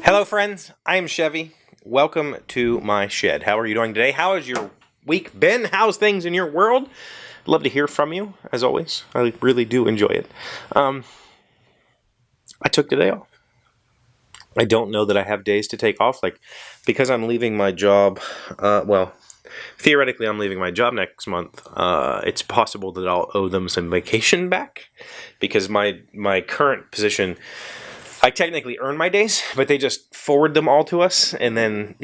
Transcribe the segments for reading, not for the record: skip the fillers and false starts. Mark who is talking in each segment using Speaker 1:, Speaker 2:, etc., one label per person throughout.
Speaker 1: Hello friends, I am Chevee. Welcome to my shed. How are you doing today? How has your week been? How's things in your world? Love to hear from you, as always. I really do enjoy it. I took today off. I don't know that I have days to take off, because I'm leaving my job, well, theoretically I'm leaving my job next month. It's possible that I'll owe them some vacation back, because my current position, I technically earn my days, but they just forward them all to us, and then,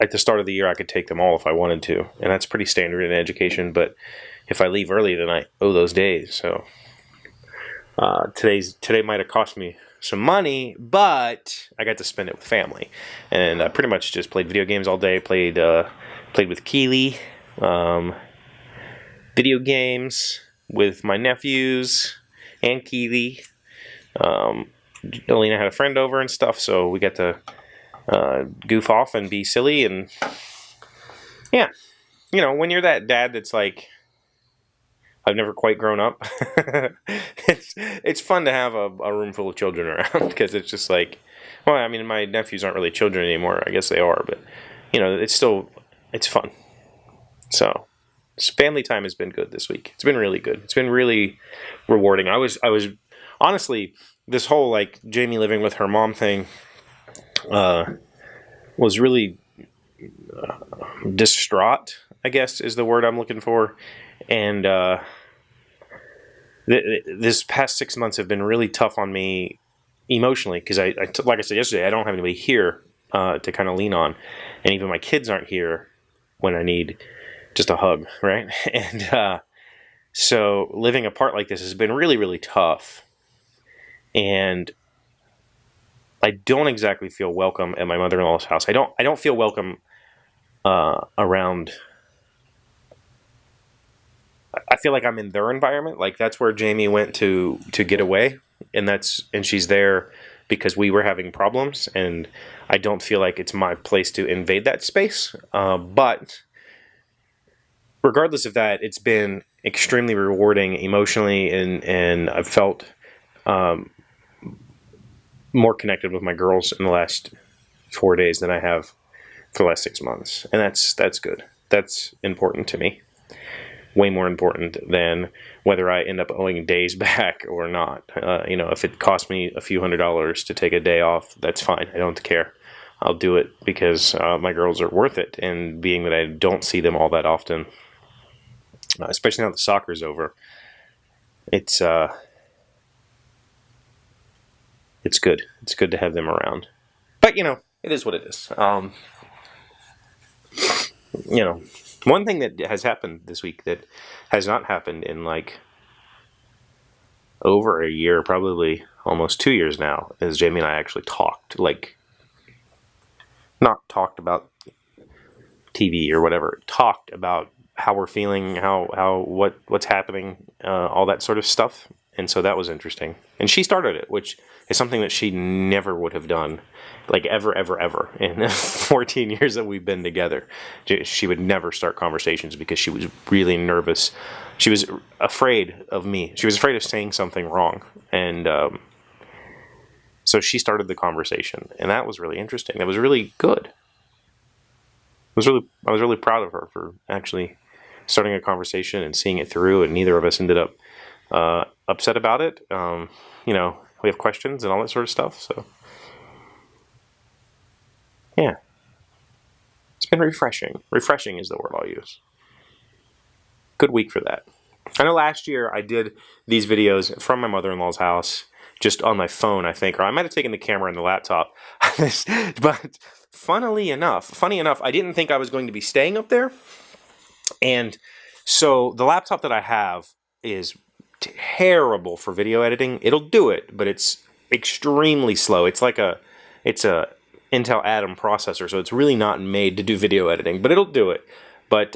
Speaker 1: at the start of the year I could take them all if I wanted to, and that's pretty standard in education, but if I leave early then I owe those days, so today might have cost me some money, but I got to spend it with family, and I pretty much just played video games all day, played with Keely, video games with my nephews and Keely. Alina had a friend over and stuff, so we got to goof off and be silly, and yeah, when you're that dad that's like, I've never quite grown up, it's fun to have a room full of children around, because it's just like, well, I mean, my nephews aren't really children anymore, I guess they are, but, it's fun. So, family time has been good this week. It's been really good. It's been really rewarding. I was honestly, this whole, Jamie living with her mom thing was really distraught, I guess, is the word I'm looking for. And this past 6 months have been really tough on me emotionally, because like I said yesterday, I don't have anybody here to kind of lean on. And even my kids aren't here when I need just a hug, right? And so living apart like this has been really, really tough. And I don't exactly feel welcome at my mother-in-law's house. I don't feel welcome around. I feel like I'm in their environment. That's where Jamie went to get away, and she's there because we were having problems, and I don't feel like it's my place to invade that space. But regardless of that, it's been extremely rewarding emotionally, and I've felt more connected with my girls in the last 4 days than I have for the last 6 months. And that's good. That's important to me. Way more important than whether I end up owing days back or not. If it costs me a few $100s to take a day off, that's fine. I don't care. I'll do it because my girls are worth it. And being that I don't see them all that often, especially now that soccer's over, it's good. It's good to have them around. But, it is what it is. One thing that has happened this week that has not happened in, over a year, probably almost 2 years now, is Jamie and I actually talked. Not talked about TV or whatever. Talked about how we're feeling, what's happening, all that sort of stuff. And so that was interesting. And she started it, which is something that she never would have done, ever in the 14 years that we've been together. She would never start conversations because she was really nervous. She was afraid of me. She was afraid of saying something wrong. And so she started the conversation. And that was really interesting. That was really good. I was really proud of her for actually starting a conversation and seeing it through, and neither of us ended up upset about it. We have questions and all that sort of stuff, so yeah, it's been refreshing. Refreshing is the word I'll use. Good week for that. I know last year I did these videos from my mother-in-law's house just on my phone, I think, or I might have taken the camera and the laptop. But funny enough, I didn't think I was going to be staying up there, and so the laptop that I have is terrible for video editing. It'll do it, but it's extremely slow. It's a Intel Atom processor, so it's really not made to do video editing, but it'll do it. But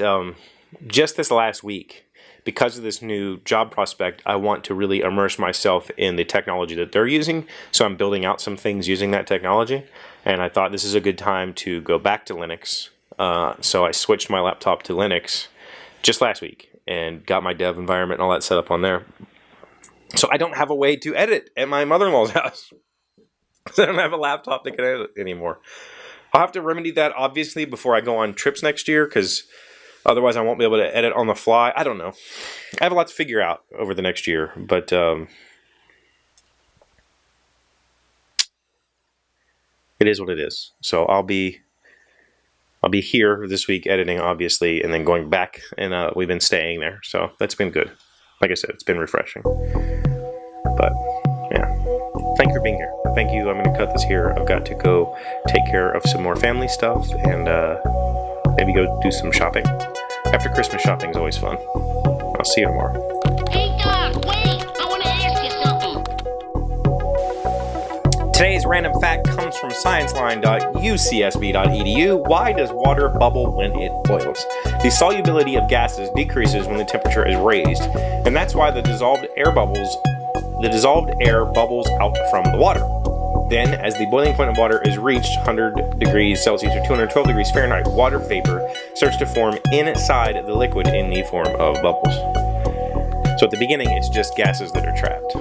Speaker 1: just this last week, because of this new job prospect, I want to really immerse myself in the technology that they're using. So I'm building out some things using that technology, and I thought this is a good time to go back to Linux. So I switched my laptop to Linux just last week and got my dev environment and all that set up on there. So I don't have a way to edit at my mother-in-law's house. So I don't have a laptop that can edit anymore. I'll have to remedy that, obviously, before I go on trips next year, because otherwise I won't be able to edit on the fly. I don't know. I have a lot to figure out over the next year, but it is what it is. So I'll be here this week editing, obviously, and then going back, and we've been staying there. So that's been good. Like I said, it's been refreshing. But, yeah. Thank you for being here. Thank you. I'm going to cut this here. I've got to go take care of some more family stuff and maybe go do some shopping. After Christmas shopping is always fun. I'll see you tomorrow.
Speaker 2: Hey, Doc, wait! I want to ask you something.
Speaker 1: Today's random fact comes from scienceline.ucsb.edu. Why does water bubble when it boils? The solubility of gases decreases when the temperature is raised, and that's why the dissolved air bubbles out from the water. Then, as the boiling point of water is reached 100 degrees Celsius or 212 degrees Fahrenheit, water vapor starts to form inside the liquid in the form of bubbles. So at the beginning, it's just gases that are trapped.